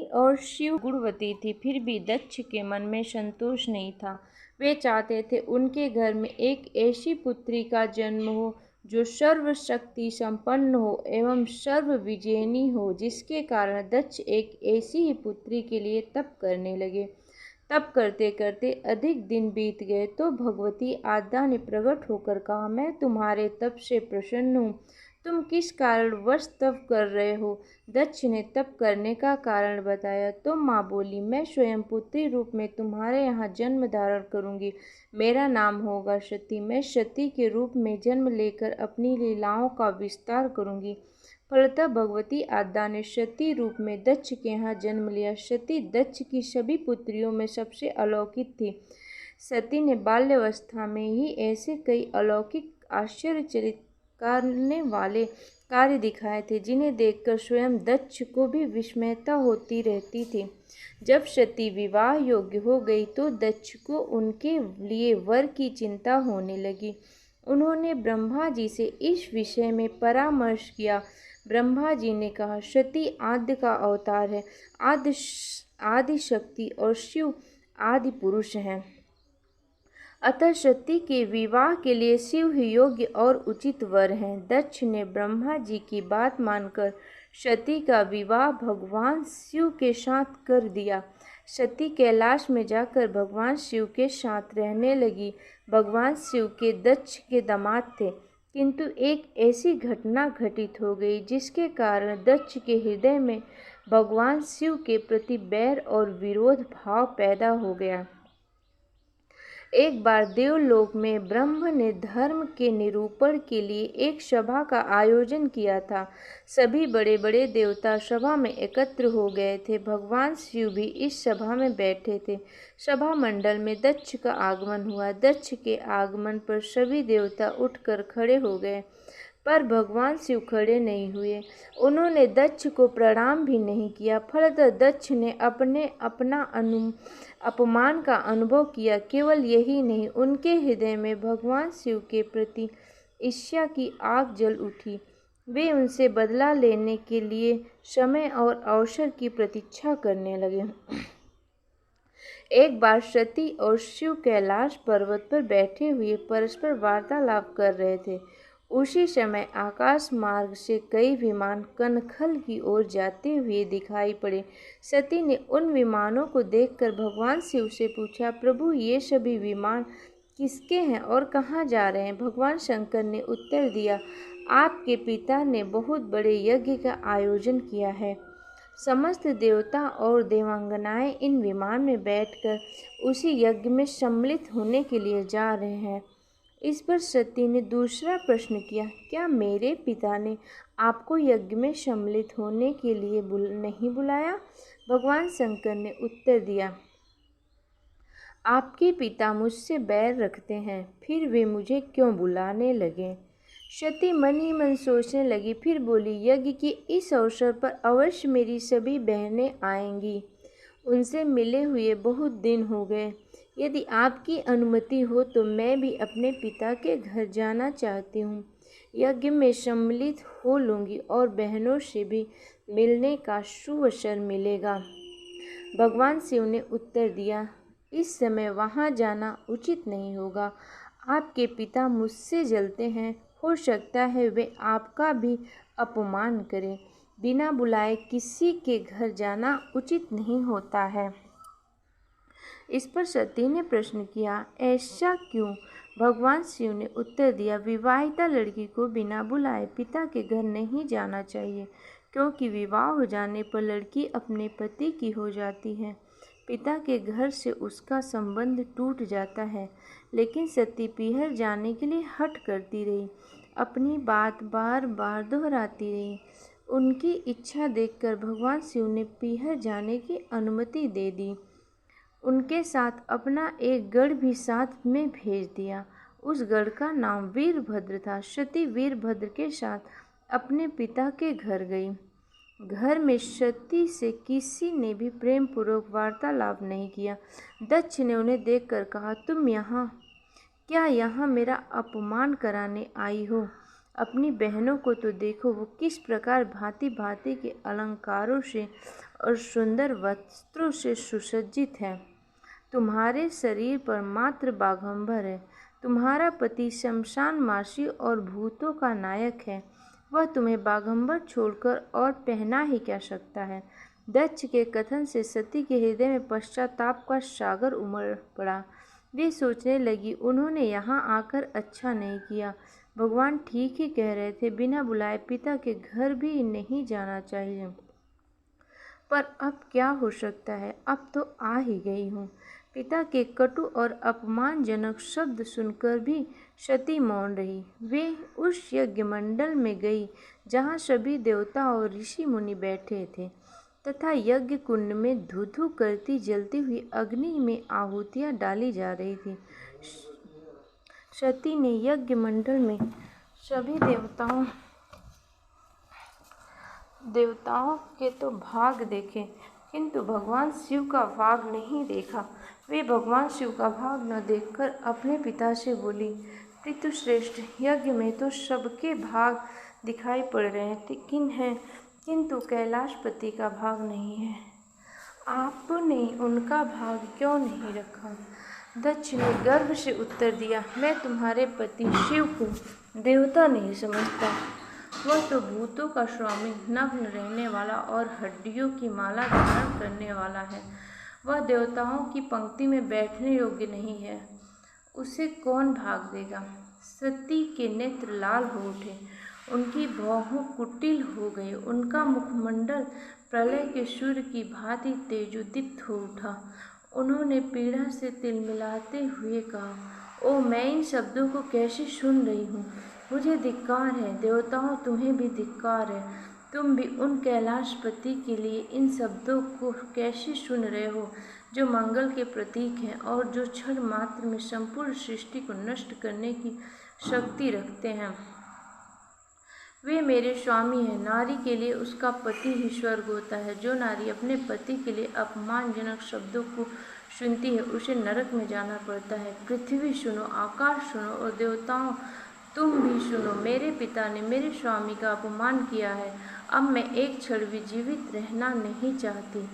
और शिव गुणवती थी, फिर भी दक्ष के मन में संतोष नहीं था। वे चाहते थे उनके घर में एक ऐसी पुत्री का जन्म हो जो सर्वशक्ति संपन्न हो एवं सर्व विजयिनी हो, जिसके कारण दक्ष एक ऐसी ही पुत्री के लिए तप करने लगे। तप करते करते अधिक दिन बीत गए तो भगवती आद्या ने प्रकट होकर कहा, मैं तुम्हारे तप से प्रसन्न हूँ। तुम किस कारणवश तप कर रहे हो? दक्ष ने तप करने का कारण बताया तो माँ बोली, मैं स्वयं पुत्री रूप में तुम्हारे यहाँ जन्म धारण करूँगी। मेरा नाम होगा सती। मैं सती के रूप में जन्म लेकर अपनी लीलाओं का विस्तार करूँगी। फलतः भगवती आद्या ने सती रूप में दक्ष के यहाँ जन्म लिया। सती दक्ष की सभी पुत्रियों में सबसे अलौकिक थी। सती ने बाल्यावस्था में ही ऐसे कई अलौकिक आश्चर्यचकित करने वाले कार्य दिखाए थे जिन्हें देखकर स्वयं दक्ष को भी विस्मयता होती रहती थी। जब सती विवाह योग्य हो गई तो दक्ष को उनके लिए वर की चिंता होने लगी। उन्होंने ब्रह्मा जी से इस विषय में परामर्श किया। ब्रह्मा जी ने कहा, सती आद्य का अवतार है। आदि शक्ति और शिव आदि पुरुष हैं, अतः सती के विवाह के लिए शिव ही योग्य और उचित वर हैं। दक्ष ने ब्रह्मा जी की बात मानकर सती का विवाह भगवान शिव के साथ कर दिया। सती कैलाश में जाकर भगवान शिव के साथ रहने लगी। भगवान शिव के दक्ष के दामाद थे, किंतु एक ऐसी घटना घटित हो गई जिसके कारण दक्ष के हृदय में भगवान शिव के प्रति बैर और विरोध भाव पैदा हो गया। एक बार देवलोक में ब्रह्म ने धर्म के निरूपण के लिए एक सभा का आयोजन किया था। सभी बड़े बड़े देवता सभा में एकत्र हो गए थे। भगवान शिव भी इस सभा में बैठे थे। सभा मंडल में दक्ष का आगमन हुआ। दक्ष के आगमन पर सभी देवता उठकर खड़े हो गए, पर भगवान शिव खड़े नहीं हुए। उन्होंने दक्ष को प्रणाम भी नहीं किया। फलतः दक्ष ने अपना अपमान का अनुभव किया। केवल यही नहीं, उनके हृदय में भगवान शिव के प्रति ईर्ष्या की आग जल उठी। वे उनसे बदला लेने के लिए समय और अवसर की प्रतीक्षा करने लगे। एक बार सती और शिव कैलाश पर्वत पर बैठे हुए परस्पर वार्तालाप कर रहे थे। उसी समय आकाश मार्ग से कई विमान कनखल की ओर जाते हुए दिखाई पड़े। सती ने उन विमानों को देखकर भगवान शिव से पूछा, प्रभु ये सभी विमान किसके हैं और कहाँ जा रहे हैं? भगवान शंकर ने उत्तर दिया, आपके पिता ने बहुत बड़े यज्ञ का आयोजन किया है। समस्त देवता और देवांगनाएं इन विमान में बैठकर उसी यज्ञ में सम्मिलित होने के लिए जा रहे हैं। इस पर सती ने दूसरा प्रश्न किया, क्या मेरे पिता ने आपको यज्ञ में सम्मिलित होने के लिए नहीं बुलाया? भगवान शंकर ने उत्तर दिया, आपके पिता मुझसे बैर रखते हैं, फिर वे मुझे क्यों बुलाने लगे? सती मन ही मन सोचने लगी, फिर बोली, यज्ञ के इस अवसर पर अवश्य मेरी सभी बहनें आएंगी। उनसे मिले हुए बहुत दिन हो गए। यदि आपकी अनुमति हो तो मैं भी अपने पिता के घर जाना चाहती हूँ। यज्ञ में सम्मिलित हो लूँगी और बहनों से भी मिलने का सुअवसर मिलेगा। भगवान शिव ने उत्तर दिया, इस समय वहाँ जाना उचित नहीं होगा। आपके पिता मुझसे जलते हैं, हो सकता है वे आपका भी अपमान करें। बिना बुलाए किसी के घर जाना उचित नहीं होता है। इस पर सती ने प्रश्न किया, ऐसा क्यों? भगवान शिव ने उत्तर दिया, विवाहिता लड़की को बिना बुलाए पिता के घर नहीं जाना चाहिए, क्योंकि विवाह हो जाने पर लड़की अपने पति की हो जाती है। पिता के घर से उसका संबंध टूट जाता है। लेकिन सती पीहर जाने के लिए हठ करती रही, अपनी बात बार बार दोहराती रही। उनकी इच्छा देखकर भगवान शिव ने पीहर जाने की अनुमति दे दी। उनके साथ अपना एक गढ़ भी साथ में भेज दिया। उस गढ़ का नाम वीरभद्र था। सती वीरभद्र के साथ अपने पिता के घर गई। घर में सती से किसी ने भी प्रेम पूर्वक वार्तालाप नहीं किया। दक्ष ने उन्हें देखकर कहा, तुम यहाँ मेरा अपमान कराने आई हो? अपनी बहनों को तो देखो, वो किस प्रकार भांति भांति के अलंकारों से और सुंदर वस्त्रों से सुसज्जित है। तुम्हारे शरीर पर मात्र बाघंबर है। तुम्हारा पति शमशानमासी और भूतों का नायक है। वह तुम्हें बाघंबर छोड़कर और पहना ही क्या सकता है। दक्ष के कथन से सती के हृदय में पश्चाताप का सागर उमड़ पड़ा। वे सोचने लगी, उन्होंने यहाँ आकर अच्छा नहीं किया। भगवान ठीक ही कह रहे थे, बिना बुलाए पिता के घर भी नहीं जाना चाहिए। पर अब क्या हो सकता है, अब तो आ ही गई हूँ। पिता के कटु और अपमानजनक शब्द सुनकर भी सती मौन रही। वे उस यज्ञ मंडल में गई जहाँ सभी देवता और ऋषि मुनि बैठे थे तथा यज्ञ कुंड में धू धू करती जलती हुई अग्नि में आहुतियाँ डाली जा रही थी। सती ने यज्ञ मंडल में सभी देवताओं के तो भाग देखे, किंतु भगवान शिव का भाग नहीं देखा। वे भगवान शिव का भाग न देखकर अपने पिता से बोली, पितृश्रेष्ठ, यज्ञ में तो सबके भाग दिखाई पड़ रहे हैं, किंतु कैलाशपति का भाग नहीं है। आपने उनका भाग क्यों नहीं रखा? दक्ष ने गर्व से उत्तर दिया, मैं तुम्हारे पति शिव को देवता नहीं समझता। वह तो भूतों का स्वामी, नग्न रहने वाला और हड्डियों की माला धारण करने वाला है। वह देवताओं की पंक्ति में बैठने योग्य नहीं है। उसे कौन भाग देगा? सती के नेत्र लाल हो उठे, उनकी भौहों कुटिल हो गई, उनका मुखमंडल प्रलय के सूर्य की भांति तेजोदीप्त हो उठा। उन्होंने पीड़ा से तिलमिलाते हुए कहा, ओ मैं इन शब्दों को कैसे सुन रही हूँ? मुझे धिक्कार है। देवताओं, तुम्हें भी धिक्कार है। तुम भी उन कैलाशपति के लिए इन शब्दों को कैसे सुन रहे हो जो मंगल के प्रतीक हैं और जो क्षण मात्र में संपूर्ण सृष्टि को नष्ट करने की शक्ति रखते हैं। वे मेरे स्वामी हैं। नारी के लिए उसका पति ही स्वर्ग होता है। जो नारी अपने पति के लिए अपमानजनक शब्दों को सुनती है उसे नरक में जाना पड़ता है। पृथ्वी सुनो, आकाश सुनो और देवताओं तुम भी सुनो। मेरे पिता ने मेरे स्वामी का अपमान किया है। अब मैं एक क्षण भी जीवित रहना नहीं चाहती।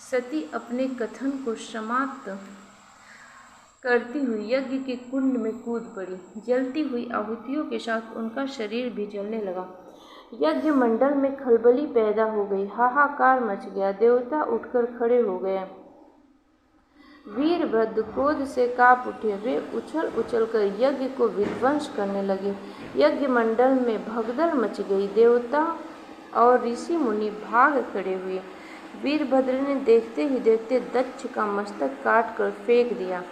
सती अपने कथन को समाप्त करती हुई यज्ञ के कुंड में कूद पड़ी। जलती हुई आहुतियों के साथ उनका शरीर भी जलने लगा। यज्ञ मंडल में खलबली पैदा हो गई, हाहाकार मच गया। देवता उठकर खड़े हो गए। वीरभद्र क्रोध से कांप उठे। वे उछल उछल कर यज्ञ को विध्वंस करने लगे। यज्ञ मंडल में भगदड़ मच गई। देवता और ऋषि मुनि भाग खड़े हुए। वीरभद्र ने देखते ही देखते दक्ष का मस्तक काट कर फेंक दिया।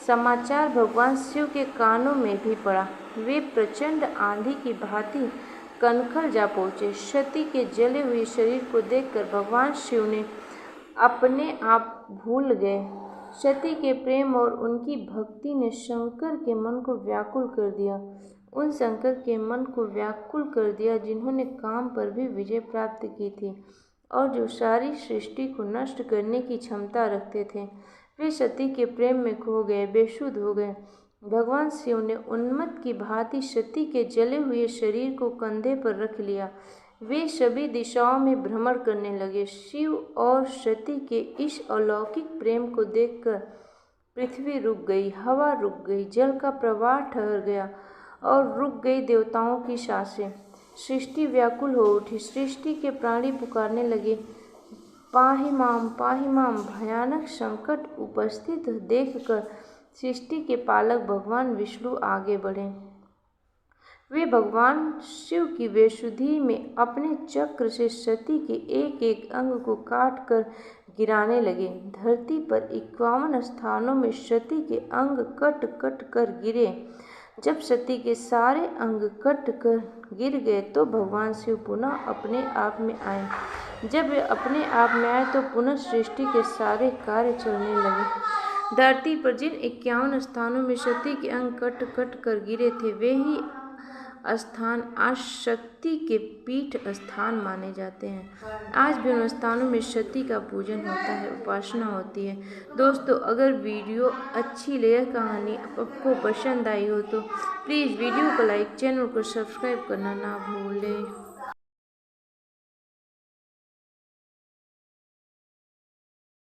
समाचार भगवान शिव के कानों में भी पड़ा। वे प्रचंड आंधी की भांति कनखल जा पहुँचे। सती के जले हुए शरीर को देखकर भगवान शिव ने अपने आप भूल गए। सती के प्रेम और उनकी भक्ति ने शंकर के मन को व्याकुल कर दिया। उन शंकर के मन को व्याकुल कर दिया जिन्होंने काम पर भी विजय प्राप्त की थी और जो सारी सृष्टि को नष्ट करने की क्षमता रखते थे। वे सती के प्रेम में खो गए, बेसुध हो गए। भगवान शिव ने उन्मत्त की भांति सती के जले हुए शरीर को कंधे पर रख लिया। वे सभी दिशाओं में भ्रमण करने लगे। शिव और सती के इस अलौकिक प्रेम को देखकर पृथ्वी रुक गई, हवा रुक गई, जल का प्रवाह ठहर गया और रुक गई देवताओं की सांसें। सृष्टि व्याकुल हो उठी। सृष्टि के प्राणी पुकारने लगे, पाहि माम, पाहि माम। भयानक संकट उपस्थित देखकर सृष्टि के पालक भगवान विष्णु आगे बढ़े। वे भगवान शिव की वेशुद्धि में अपने चक्र से सती के एक एक अंग को काट कर गिराने लगे। धरती पर 51 स्थानों में सती के अंग कट कट कर गिरे। जब सती के सारे अंग कट कर गिर गए तो भगवान शिव पुनः अपने आप में आए। जब वे अपने आप में आए तो पुनः सृष्टि के सारे कार्य चलने लगे। धरती पर जिन 51 स्थानों में सती के अंग कट कट कर गिरे थे वे ही स्थान आज शक्ति के पीठ स्थान माने जाते हैं। आज भी उन स्थानों में सती का पूजन होता है, उपासना होती है। दोस्तों, अगर वीडियो अच्छी लगे, कहानी आपको पसंद आई हो तो प्लीज़ वीडियो को लाइक, चैनल को सब्सक्राइब करना ना भूलें।